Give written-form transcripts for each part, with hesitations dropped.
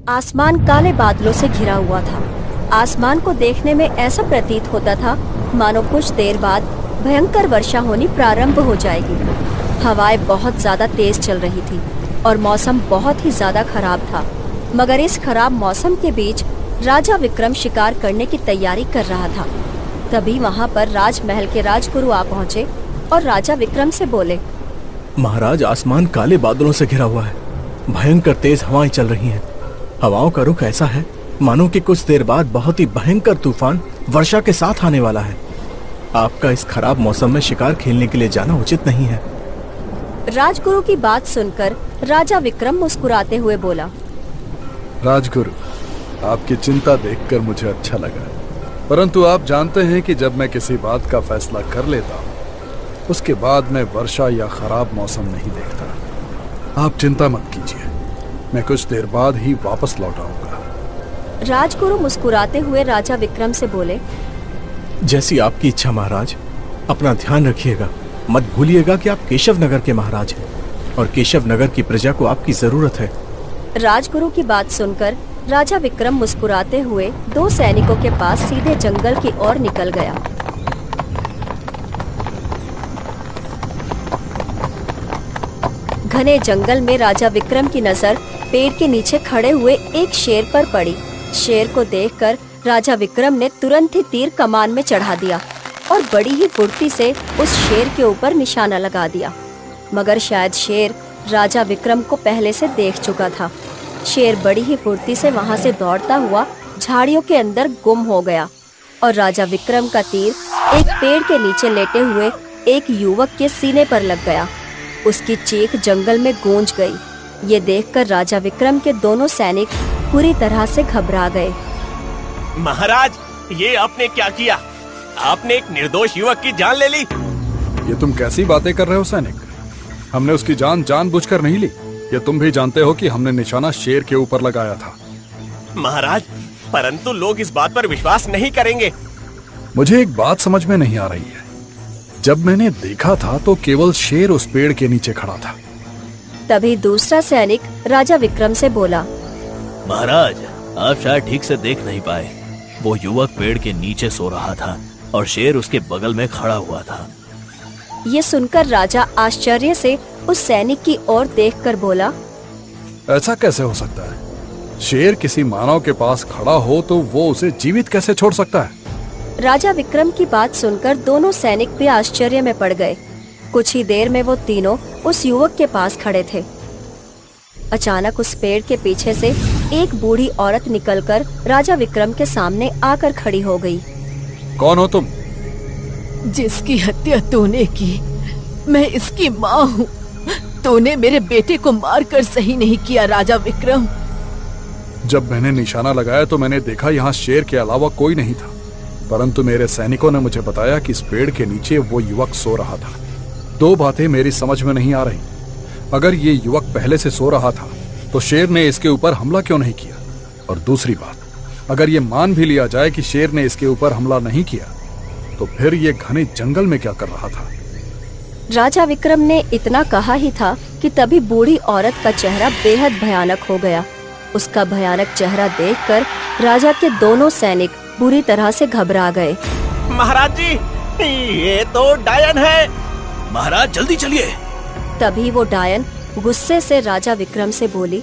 आसमान काले बादलों से घिरा हुआ था। आसमान को देखने में ऐसा प्रतीत होता था मानो कुछ देर बाद भयंकर वर्षा होनी प्रारंभ हो जाएगी। हवाएं बहुत ज्यादा तेज चल रही थी और मौसम बहुत ही ज्यादा खराब था। मगर इस खराब मौसम के बीच राजा विक्रम शिकार करने की तैयारी कर रहा था। तभी वहां पर राजमहल के राजगुरु आ पहुंचे और राजा विक्रम से बोले, महाराज, आसमान काले बादलों से घिरा हुआ है। भयंकर तेज हवाएं चल रही हैं। हवाओं का रुख ऐसा है मानो कि कुछ देर बाद बहुत ही भयंकर तूफान वर्षा के साथ आने वाला है। आपका इस खराब मौसम में शिकार खेलने के लिए जाना उचित नहीं है। राजगुरु की बात सुनकर राजा विक्रम मुस्कुराते हुए बोला, राजगुरु, आपकी चिंता देखकर मुझे अच्छा लगा, परंतु आप जानते हैं कि जब मैं किसी बात का फैसला कर लेता हूँ उसके बाद मैं वर्षा या खराब मौसम नहीं देखता। आप चिंता मत कीजिए, मैं कुछ देर बाद ही वापस लौट आऊंगा। राजगुरु मुस्कुराते हुए राजा विक्रम से बोले, जैसी आपकी इच्छा महाराज। अपना ध्यान रखिएगा। मत भूलिएगा कि आप केशव नगर के महाराज हैं और केशव नगर की प्रजा को आपकी जरूरत है। राजगुरु की बात सुनकर राजा विक्रम मुस्कुराते हुए 2 सैनिकों के पास सीधे जंगल की ओर निकल गया। घने जंगल में राजा विक्रम की नजर पेड़ के नीचे खड़े हुए एक शेर पर पड़ी। शेर को देखकर राजा विक्रम ने तुरंत ही तीर कमान में चढ़ा दिया और बड़ी ही फुर्ती से उस शेर के ऊपर निशाना लगा दिया। मगर शायद शेर राजा विक्रम को पहले से देख चुका था। शेर बड़ी ही फुर्ती से वहां से दौड़ता हुआ झाड़ियों के अंदर गुम हो गया और राजा विक्रम का तीर एक पेड़ के नीचे लेटे हुए एक युवक के सीने पर लग गया। उसकी चीख जंगल में गूंज गई। ये देखकर राजा विक्रम के दोनों सैनिक पूरी तरह से घबरा गए। महाराज, ये आपने क्या किया? आपने एक निर्दोष युवक की जान ले ली। ये तुम कैसी बातें कर रहे हो सैनिक? हमने उसकी जान जानबूझकर नहीं ली। ये तुम भी जानते हो कि हमने निशाना शेर के ऊपर लगाया था। महाराज, परंतु लोग इस बात पर विश्वास नहीं करेंगे। मुझे एक बात समझ में नहीं आ रही है। जब मैंने देखा था तो केवल शेर उस पेड़ के नीचे खड़ा था। तभी दूसरा सैनिक राजा विक्रम से बोला, महाराज, आप शायद ठीक से देख नहीं पाए। वो युवक पेड़ के नीचे सो रहा था और शेर उसके बगल में खड़ा हुआ था। ये सुनकर राजा आश्चर्य से उस सैनिक की ओर देखकर बोला, ऐसा कैसे हो सकता है? शेर किसी मानव के पास खड़ा हो तो वो उसे जीवित कैसे छोड़ सकता है? राजा विक्रम की बात सुनकर दोनों सैनिक भी आश्चर्य में पड़ गए। कुछ ही देर में वो तीनों उस युवक के पास खड़े थे। अचानक उस पेड़ के पीछे से एक बूढ़ी औरत निकलकर राजा विक्रम के सामने आकर खड़ी हो गई। कौन हो तुम? जिसकी हत्या तूने की, मैं इसकी माँ हूँ। तूने मेरे बेटे को मारकर सही नहीं किया राजा विक्रम। जब मैंने निशाना लगाया तो मैंने देखा यहाँ शेर के अलावा कोई नहीं था, परंतु मेरे सैनिकों ने मुझे बताया कि इस पेड़ के नीचे वो युवक सो रहा था। 2 बातें मेरी समझ में नहीं आ रही। अगर ये युवक पहले से सो रहा था तो शेर ने इसके ऊपर हमला क्यों नहीं किया? और दूसरी बात, अगर ये मान भी लिया जाए कि शेर ने इसके ऊपर हमला नहीं किया तो फिर ये घने जंगल में क्या कर रहा था? राजा विक्रम ने इतना कहा ही था कि तभी बूढ़ी औरत का चेहरा बेहद भयानक हो गया। उसका भयानक चेहरा देखकर राजा के दोनों सैनिक बुरी तरह से घबरा गए। महाराज जी, ये तो डायन है। महाराज, जल्दी चलिए। तभी वो डायन गुस्से से राजा विक्रम से बोली,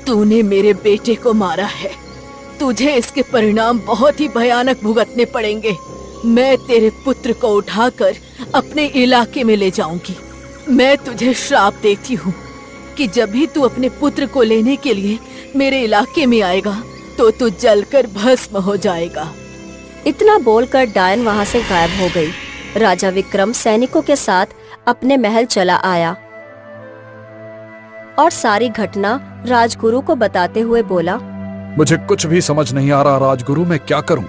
तूने मेरे बेटे को मारा है। तुझे इसके परिणाम बहुत ही भयानक भुगतने पड़ेंगे। मैं तेरे पुत्र को उठाकर अपने इलाके में ले जाऊंगी। मैं तुझे श्राप देती हूँ कि जब भी तू अपने पुत्र को लेने के लिए मेरे इलाके में आएगा तो तू जलकर भस्म हो जाएगा। इतना बोलकर डायन वहाँ से गायब हो गई। राजा विक्रम सैनिकों के साथ अपने महल चला आया और सारी घटना राजगुरु को बताते हुए बोला, मुझे कुछ भी समझ नहीं आ रहा राजगुरु, मैं क्या करूं?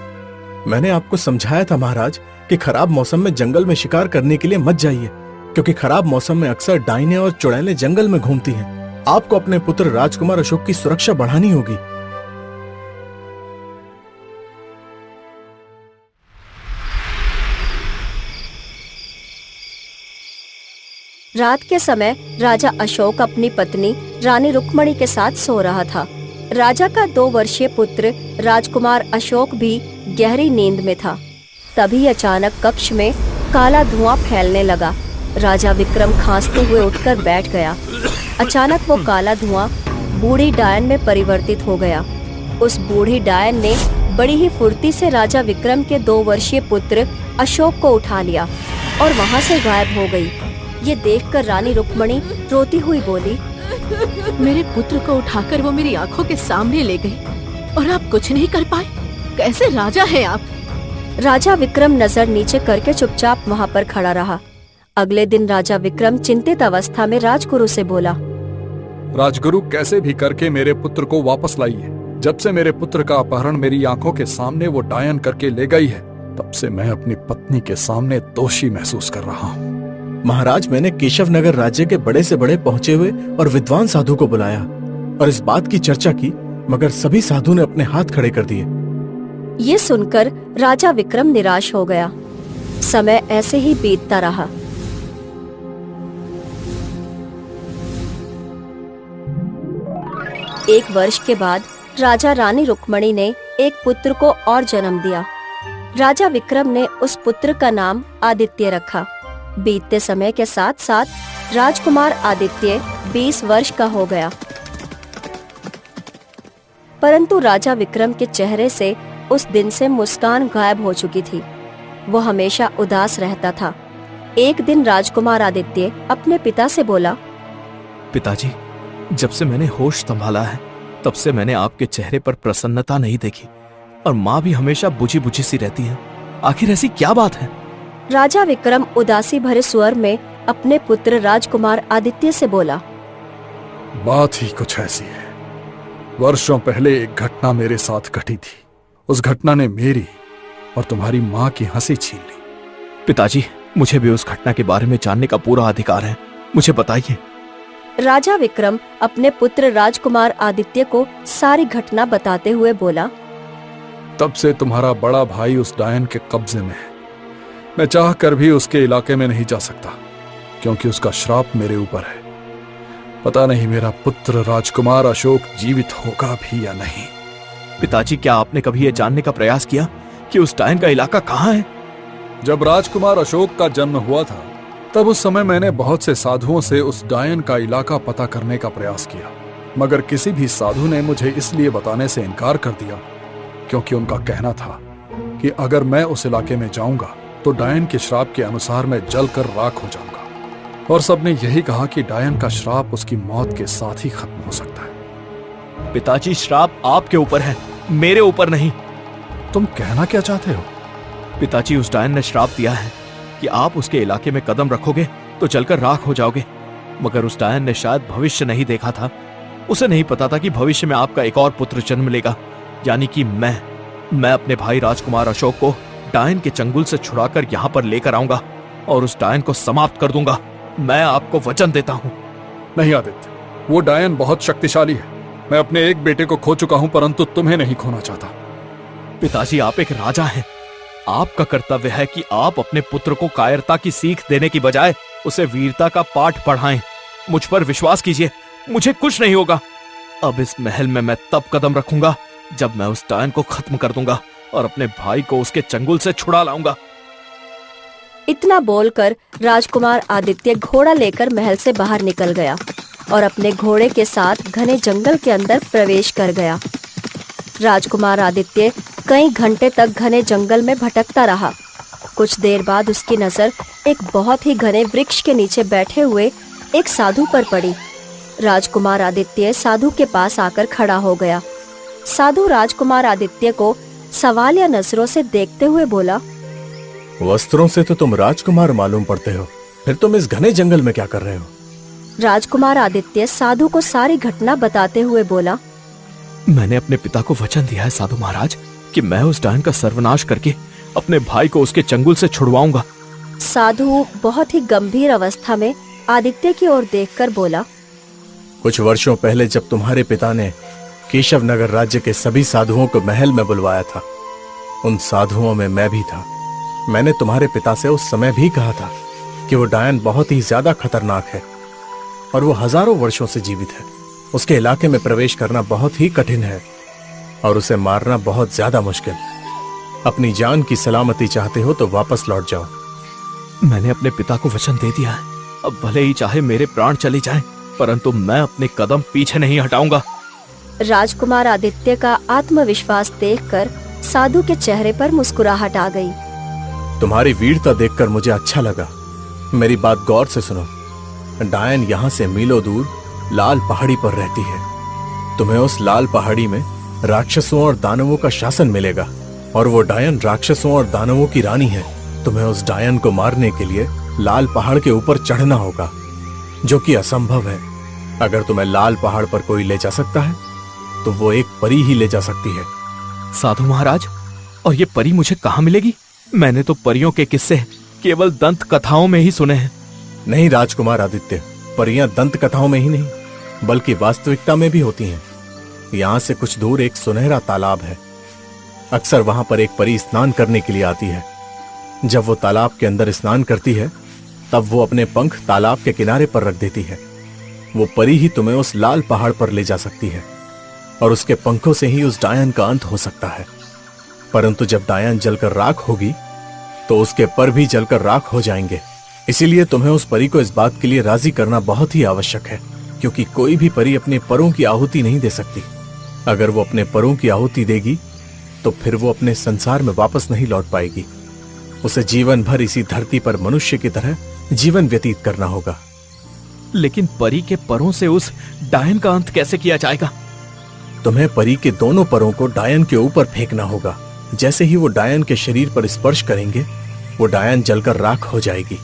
मैंने आपको समझाया था महाराज कि खराब मौसम में जंगल में शिकार करने के लिए मत जाइए, क्योंकि खराब मौसम में अक्सर डाइने और चुड़ैलें जंगल में घूमती हैं। आपको अपने पुत्र राजकुमार अशोक की सुरक्षा बढ़ानी होगी। रात के समय राजा अशोक अपनी पत्नी रानी रुक्मणी के साथ सो रहा था। राजा का 2 वर्षीय पुत्र राजकुमार अशोक भी गहरी नींद में था। तभी अचानक कक्ष में काला धुआं फैलने लगा। राजा विक्रम खांसते हुए उठकर बैठ गया। अचानक वो काला धुआं बूढ़ी डायन में परिवर्तित हो गया। उस बूढ़ी डायन ने बड़ी ही फुर्ती से राजा विक्रम के 2 वर्षीय पुत्र अशोक को उठा लिया और वहाँ से गायब हो गई। ये देखकर रानी रुक्मणी रोती हुई बोली, मेरे पुत्र को उठाकर वो मेरी आंखों के सामने ले गई और आप कुछ नहीं कर पाए। कैसे राजा हैं आप? राजा विक्रम नजर नीचे करके चुपचाप वहाँ पर खड़ा रहा। अगले दिन राजा विक्रम चिंतित अवस्था में राजगुरु से बोला, राजगुरु, कैसे भी करके मेरे पुत्र को वापस लाइए। जब से मेरे पुत्र का अपहरण मेरी आंखों के सामने वो डायन करके ले गई है, तब से मैं अपनी पत्नी के सामने दोषी महसूस कर रहा हूँ। महाराज, मैंने केशव नगर राज्य के बड़े से बड़े पहुंचे हुए और विद्वान साधु को बुलाया और इस बात की चर्चा की, मगर सभी साधु ने अपने हाथ खड़े कर दिए। ये सुनकर राजा विक्रम निराश हो गया। समय ऐसे ही बीतता रहा। एक वर्ष के बाद राजा रानी रुक्मणी ने एक पुत्र को और जन्म दिया। राजा विक्रम ने उस पुत्र का नाम आदित्य रखा। बीतते समय के साथ साथ राजकुमार आदित्य 20 वर्ष का हो गया, परंतु राजा विक्रम के चेहरे से उस दिन से मुस्कान गायब हो चुकी थी। वो हमेशा उदास रहता था। एक दिन राजकुमार आदित्य अपने पिता से बोला, पिताजी, जब से मैंने होश संभाला है तब से मैंने आपके चेहरे पर प्रसन्नता नहीं देखी और माँ भी हमेशा बुझी बुझी सी रहती है। आखिर ऐसी क्या बात है? राजा विक्रम उदासी भरे स्वर में अपने पुत्र राजकुमार आदित्य से बोला, बात ही कुछ ऐसी है। वर्षों पहले एक घटना मेरे साथ घटी थी। उस घटना ने मेरी और तुम्हारी माँ की हंसी छीन ली। पिताजी, मुझे भी उस घटना के बारे में जानने का पूरा अधिकार है, मुझे बताइए। राजा विक्रम अपने पुत्र राजकुमार आदित्य को सारी घटना बताते हुए बोला, तब से तुम्हारा बड़ा भाई उस डायन के कब्जे में है। मैं चाह कर भी उसके इलाके में नहीं जा सकता, क्योंकि उसका श्राप मेरे ऊपर है। पता नहीं मेरा पुत्र राजकुमार अशोक जीवित होगा भी या नहीं। पिताजी, क्या आपने कभी यह जानने का प्रयास किया कि उस डायन का इलाका कहाँ है? जब राजकुमार अशोक का जन्म हुआ था, तब उस समय मैंने बहुत से साधुओं से उस डायन का इलाका पता करने का प्रयास किया, मगर किसी भी साधु ने मुझे इसलिए बताने से इनकार कर दिया क्योंकि उनका कहना था कि अगर मैं उस इलाके में जाऊंगा तो डायन के श्राप के अनुसार मैं जलकर राख हो जाऊंगा, और सबने यही कहा कि डायन का श्राप उसकी मौत के साथ ही खत्म हो सकता है। पिताजी, श्राप आपके ऊपर है, मेरे ऊपर नहीं। तुम कहना क्या चाहते हो? पिताजी, उस डायन ने श्राप दिया है कि आप उसके इलाके में कदम रखोगे तो जलकर राख हो जाओगे। मगर उस डायन ने शायद भविष्य नहीं देखा था। उसे नहीं पता था कि भविष्य में आपका एक और पुत्र जन्म लेगा, यानी कि मैं अपने भाई राजकुमार अशोक को डायन के चंगुल से छुड़ाकर यहाँ पर लेकर आऊंगा और उस डायन को समाप्त कर दूंगा। मैं आपको वचन देता हूँ। नहीं आदित्य, वो डायन बहुत शक्तिशाली है। मैं अपने एक बेटे को खो चुका हूँ, परंतु तुम्हें नहीं खोना चाहता। पिताजी, आप एक राजा हैं। आपका कर्तव्य है कि आप अपने पुत्र को कायरता की सीख देने की बजाय उसे वीरता का पाठ पढ़ाएं। मुझ पर विश्वास कीजिए, मुझे कुछ नहीं होगा। अब इस महल में मैं तब कदम रखूंगा जब मैं उस डायन को खत्म कर दूंगा और अपने भाई को उसके चंगुल से छुड़ा लाऊंगा। इतना बोलकर राजकुमार आदित्य घोड़ा लेकर महल से बाहर निकल गया और अपने घोड़े के साथ घने जंगल के अंदर प्रवेश कर गया। राजकुमार आदित्य कई घंटे तक घने जंगल में भटकता रहा। कुछ देर बाद उसकी नजर एक बहुत ही घने वृक्ष के नीचे बैठे हुए एक साधु पर पड़ी। राजकुमार आदित्य साधु के पास आकर खड़ा हो गया। साधु राजकुमार आदित्य को सवालिया नजरों से देखते हुए बोला, वस्त्रों से तो तुम राजकुमार मालूम पड़ते हो, फिर तुम इस घने जंगल में क्या कर रहे हो? राजकुमार आदित्य साधु को सारी घटना बताते हुए बोला, मैंने अपने पिता को वचन दिया है साधु महाराज कि मैं उस डायन का सर्वनाश करके अपने भाई को उसके चंगुल से छुड़वाऊंगा। साधु बहुत ही गंभीर अवस्था में आदित्य की ओर देखकर बोला, कुछ वर्षों पहले जब तुम्हारे पिता ने केशव नगर राज्य के सभी साधुओं को महल में बुलवाया था, उन साधुओं में मैं भी था। मैंने तुम्हारे पिता से उस समय भी कहा था कि वो डायन बहुत ही ज्यादा खतरनाक है और वो हजारों वर्षों से जीवित है। उसके इलाके में प्रवेश करना बहुत ही कठिन है और उसे मारना बहुत ज्यादा मुश्किल। अपनी जान की सलामती चाहते हो तो वापस लौट जाओ। मैंने अपने पिता को वचन दे दिया है। अब भले ही चाहे मेरे प्राण चले जाएं, परंतु मैं अपने कदम पीछे नहीं हटाऊंगा। राजकुमार आदित्य का आत्मविश्वास देखकर साधु के चेहरे पर मुस्कुराहट आ गई। तुम्हारी वीरता देखकर मुझे अच्छा लगा। मेरी बात गौर से सुनो। डायन यहाँ से मीलों दूर लाल पहाड़ी पर रहती है। तुम्हें उस लाल पहाड़ी में राक्षसों और दानवों का शासन मिलेगा और वो डायन राक्षसों और दानवों की रानी है। तुम्हें उस डायन को मारने के लिए लाल पहाड़ के ऊपर चढ़ना होगा, जो कि असंभव है। अगर तुम्हें लाल पहाड़ पर कोई ले जा सकता है तो वो एक परी ही ले जा सकती है। साधु महाराज, और ये परी मुझे कहाँ मिलेगी? मैंने तो परियों के किस्से केवल दंत कथाओं में ही सुने हैं। नहीं राजकुमार आदित्य, परियां दंत कथाओं में ही नहीं बल्कि वास्तविकता में भी होती हैं। यहाँ से कुछ दूर एक सुनहरा तालाब है। अक्सर वहां पर एक परी स्नान करने के लिए आती है। जब वो तालाब के अंदर स्नान करती है तब वो अपने पंख तालाब के किनारे पर रख देती है। वो परी ही तुम्हें उस लाल पहाड़ पर ले जा सकती है और उसके पंखों से ही उस डायन का अंत हो सकता है। परंतु जब डायन जलकर राख होगी तो उसके पर भी जलकर राख हो जाएंगे। इसीलिए तुम्हें उस परी को इस बात के लिए राजी करना बहुत ही आवश्यक है, क्योंकि कोई भी परी अपने परों की आहुति नहीं दे सकती। अगर वो अपने परों की आहुति देगी तो फिर वो अपने संसार में वापस नहीं लौट पाएगी। उसे जीवन भर इसी धरती पर मनुष्य की तरह जीवन व्यतीत करना होगा। लेकिन परी के परों से उस डायन का अंत कैसे किया जाएगा? तुम्हें परी के दोनों परों को डायन के ऊपर फेंकना होगा। जैसे ही वो डायन के शरीर पर स्पर्श करेंगे वो डायन जलकर राख हो जाएगी।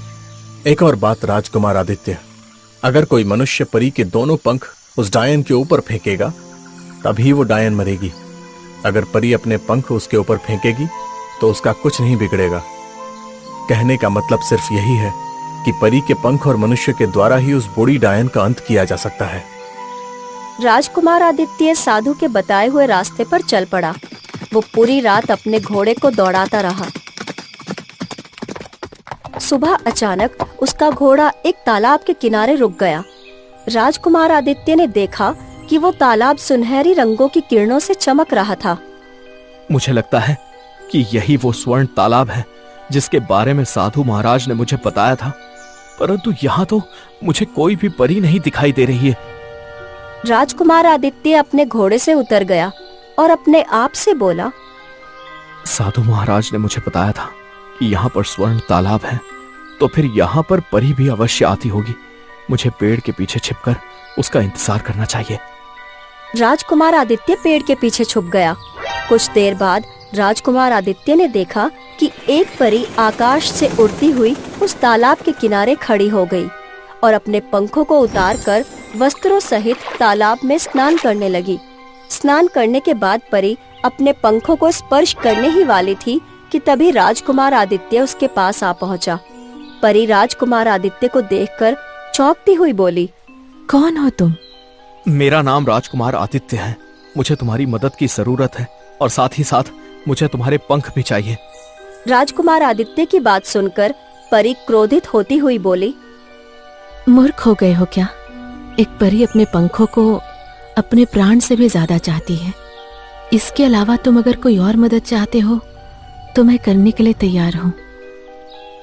एक और बात राजकुमार आदित्य, अगर कोई मनुष्य परी के दोनों पंख उस डायन के ऊपर फेंकेगा तभी वो डायन मरेगी। अगर परी अपने पंख उसके ऊपर फेंकेगी तो उसका कुछ नहीं बिगड़ेगा। कहने का मतलब सिर्फ यही है कि परी के पंख और मनुष्य के द्वारा ही उस बूढ़ी डायन का अंत किया जा सकता है। राजकुमार आदित्य साधु के बताए हुए रास्ते पर चल पड़ा। वो पूरी रात अपने घोड़े को दौड़ाता रहा। सुबह अचानक उसका घोड़ा एक तालाब के किनारे रुक गया। राजकुमार आदित्य ने देखा कि वो तालाब सुनहरी रंगों की किरणों से चमक रहा था। मुझे लगता है कि यही वो स्वर्ण तालाब है जिसके बारे में साधु महाराज ने मुझे बताया था, परंतु यहाँ तो मुझे कोई भी परी नहीं दिखाई दे रही है। राजकुमार आदित्य अपने घोड़े से उतर गया और अपने आप से बोला, साधु महाराज ने मुझे बताया था कि यहाँ पर स्वर्ण तालाब है, तो फिर यहाँ पर परी भी अवश्य आती होगी। मुझे पेड़ के पीछे छिपकर उसका इंतजार करना चाहिए। राजकुमार आदित्य पेड़ के पीछे छुप गया। कुछ देर बाद राजकुमार आदित्य ने देखा कि एक परी आकाश से उड़ती हुई उस तालाब के किनारे खड़ी हो गई और अपने पंखों को उतारकर वस्त्रों सहित तालाब में स्नान करने लगी। स्नान करने के बाद परी अपने पंखों को स्पर्श करने ही वाली थी कि तभी राजकुमार आदित्य उसके पास आ पहुंचा। परी राजकुमार आदित्य को देखकर चौंकती हुई बोली, कौन हो तुम? मेरा नाम राजकुमार आदित्य है। मुझे तुम्हारी मदद की जरूरत है और साथ ही साथ मुझे तुम्हारे पंख भी चाहिए। राजकुमार आदित्य की बात सुनकर परी क्रोधित होती हुई बोली, मूर्ख हो गए हो क्या? एक परी अपने पंखों को अपने प्राण से भी ज्यादा चाहती है। इसके अलावा तुम अगर कोई और मदद चाहते हो तो मैं करने के लिए तैयार हूँ।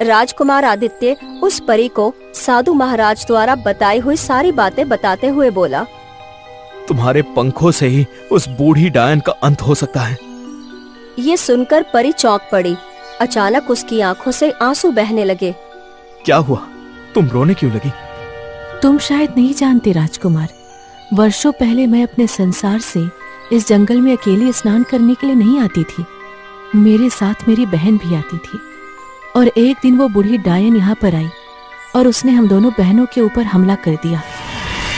राजकुमार आदित्य उस परी को साधु महाराज द्वारा बताई हुई सारी बातें बताते हुए बोला, तुम्हारे पंखों से ही उस बूढ़ी डायन का अंत हो सकता है। ये सुनकर परी चौंक पड़ी। अचानक उसकी आंखों से आंसू बहने लगे। क्या हुआ? तुम रोने क्यों लगी? तुम शायद नहीं जानते राजकुमार, वर्षों पहले मैं अपने संसार से इस जंगल में अकेले स्नान करने के लिए नहीं आती थी। मेरे साथ मेरी बहन भी आती थी और एक दिन वो बूढ़ी डायन यहाँ पर आई और उसने हम दोनों बहनों के ऊपर हमला कर दिया।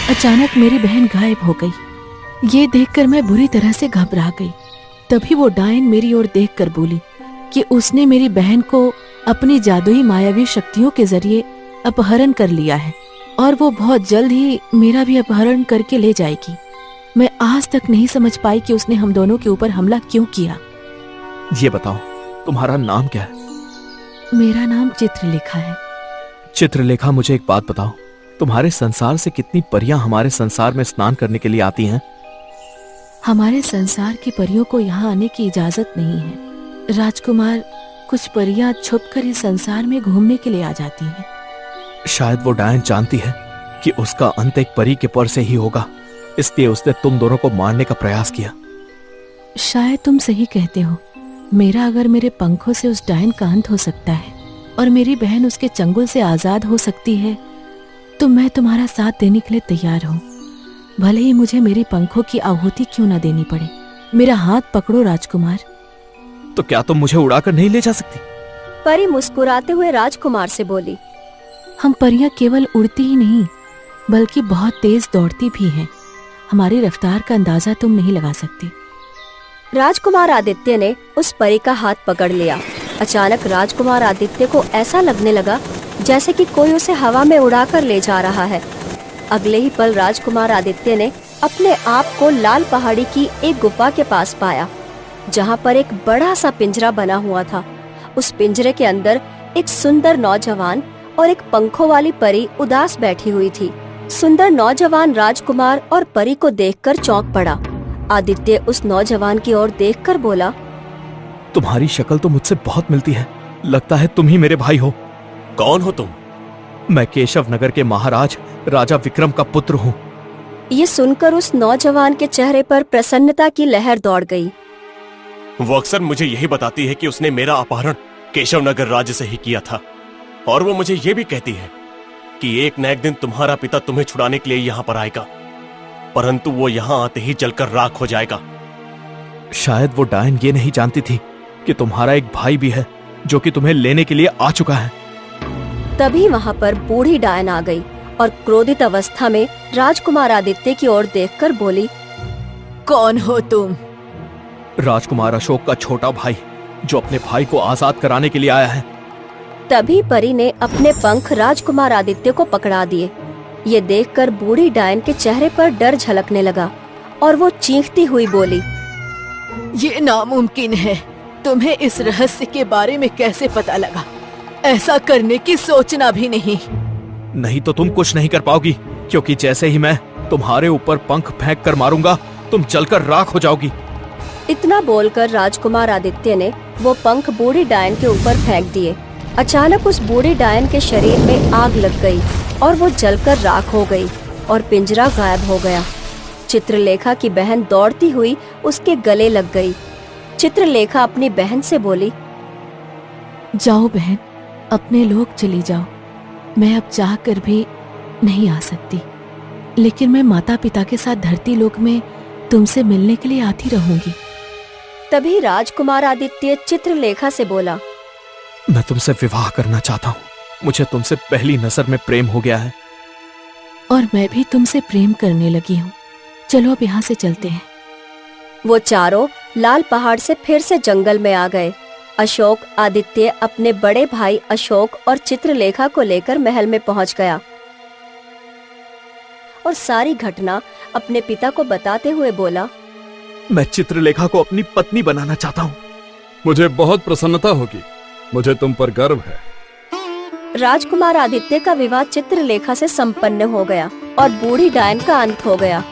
अचानक मेरी बहन गायब हो गई। ये देखकर मैं बुरी तरह से घबरा गई। तभी वो डायन मेरी ओर देखकर बोली कि उसने मेरी बहन को अपनी जादुई मायावी शक्तियों के जरिए अपहरण कर लिया है और वो बहुत जल्द ही मेरा भी अपहरण करके ले जाएगी। मैं आज तक नहीं समझ पाई कि उसने हम दोनों के ऊपर हमला क्यों किया। ये बताओ, तुम्हारा नाम क्या है? मेरा नाम चित्रलेखा है। चित्रलेखा, मुझे एक बात बताओ, तुम्हारे संसार से कितनी परियां हमारे संसार में स्नान करने के लिए आती हैं? हमारे संसार की परियों को यहाँ आने की इजाजत नहीं है राजकुमार। कुछ परियां छुपकर इस संसार में घूमने के लिए आ जाती हैं। शायद वो डायन जानती है कि उसका अंत एक परी के पर से ही होगा, इसलिए उसने तुम दोनों को मारने का प्रयास किया। शायद तुम सही कहते हो। अगर मेरे पंखों से उस डायन का अंत हो सकता है और मेरी बहन उसके चंगुल से आजाद हो सकती है, तो मैं तुम्हारा साथ देने के लिए तैयार हूँ। भले ही मुझे मेरे पंखों की आहुति क्यों ना देनी पड़े। मेरा हाथ पकड़ो राजकुमार। तो क्या तुम मुझे उड़ाकर नहीं ले जा सकती? परी मुस्कुराते हुए राजकुमार से बोली, हम परियां केवल उड़ती ही नहीं बल्कि बहुत तेज दौड़ती भी हैं। हमारी रफ्तार का अंदाजा तुम नहीं लगा सकती। राजकुमार आदित्य ने उस परी का हाथ पकड़ लिया। अचानक राजकुमार आदित्य को ऐसा लगने लगा जैसे कि कोई उसे हवा में उड़ाकर ले जा रहा है। अगले ही पल राजकुमार आदित्य ने अपने आप को लाल पहाड़ी की एक गुफा के पास पाया, जहाँ पर एक बड़ा सा पिंजरा बना हुआ था। उस पिंजरे के अंदर एक सुंदर नौजवान और एक पंखों वाली परी उदास बैठी हुई थी। सुंदर नौजवान राजकुमार और परी को देखकर चौंक पड़ा। आदित्य उस नौजवान की ओर देखकर बोला, तुम्हारी शक्ल तो मुझसे बहुत मिलती है, लगता है तुम ही मेरे भाई हो। कौन हो तुम? मैं केशव नगर के महाराज राजा विक्रम का पुत्र हूँ। ये सुनकर उस नौजवान के चेहरे पर प्रसन्नता की लहर दौड़ गई। वो अक्सर मुझे यही बताती है कि उसने मेरा अपहरण केशव नगर राज्य से ही किया था, और वो मुझे ये भी कहती है कि एक न एक दिन तुम्हारा पिता तुम्हें छुड़ाने के लिए यहाँ पर आएगा, परंतु वो यहाँ आते ही जलकर राख हो जाएगा। शायद वो डायन ये नहीं जानती थी कि तुम्हारा एक भाई भी है जो कि तुम्हें लेने के लिए आ चुका है। तभी वहाँ पर बूढ़ी डायन आ गई और क्रोधित अवस्था में राजकुमार आदित्य की ओर देखकर बोली, कौन हो तुम? राजकुमार अशोक का छोटा भाई, जो अपने भाई को आजाद कराने के लिए आया है। तभी परी ने अपने पंख राजकुमार आदित्य को पकड़ा दिए। ये देखकर बूढ़ी डायन के चेहरे पर डर झलकने लगा और वो चीखती हुई बोली, ये नामुमकिन है। तुम्हें इस रहस्य के बारे में कैसे पता लगा? ऐसा करने की सोचना भी नहीं। नहीं तो तुम कुछ नहीं कर पाओगी, क्योंकि जैसे ही मैं तुम्हारे ऊपर पंख फेंक कर मारूंगा, तुम जलकर राख हो जाओगी। इतना बोलकर राजकुमार आदित्य ने वो पंख बूढ़ी डायन के ऊपर फेंक दिए। अचानक उस बूढ़ी डायन के शरीर में आग लग गई और वो जलकर राख हो गई और पिंजरा गायब हो गया। चित्रलेखा की बहन दौड़ती हुई उसके गले लग गई। चित्रलेखा अपनी बहन से बोली, जाओ बहन, अपने लोग चली जाओ। मैं अब चाह कर भी नहीं आ सकती, लेकिन मैं माता पिता के साथ धरती लोक में तुमसे मिलने के लिए आती रहूंगी। तभी राजकुमार आदित्य चित्रलेखा से बोला, मैं तुमसे विवाह करना चाहता हूँ। मुझे तुमसे पहली नजर में प्रेम हो गया है। और मैं भी तुमसे प्रेम करने लगी हूँ। चलो अब यहाँ से चलते हैं। वो चारों लाल पहाड़ से फिर से जंगल में आ गए। अशोक आदित्य अपने बड़े भाई अशोक और चित्रलेखा को लेकर महल में पहुंच गया और सारी घटना अपने पिता को बताते हुए बोला, मैं चित्रलेखा को अपनी पत्नी बनाना चाहता हूँ। मुझे बहुत प्रसन्नता होगी। मुझे तुम पर गर्व है। राजकुमार आदित्य का विवाह चित्रलेखा से संपन्न हो गया और बूढ़ी डायन का अंत हो गया।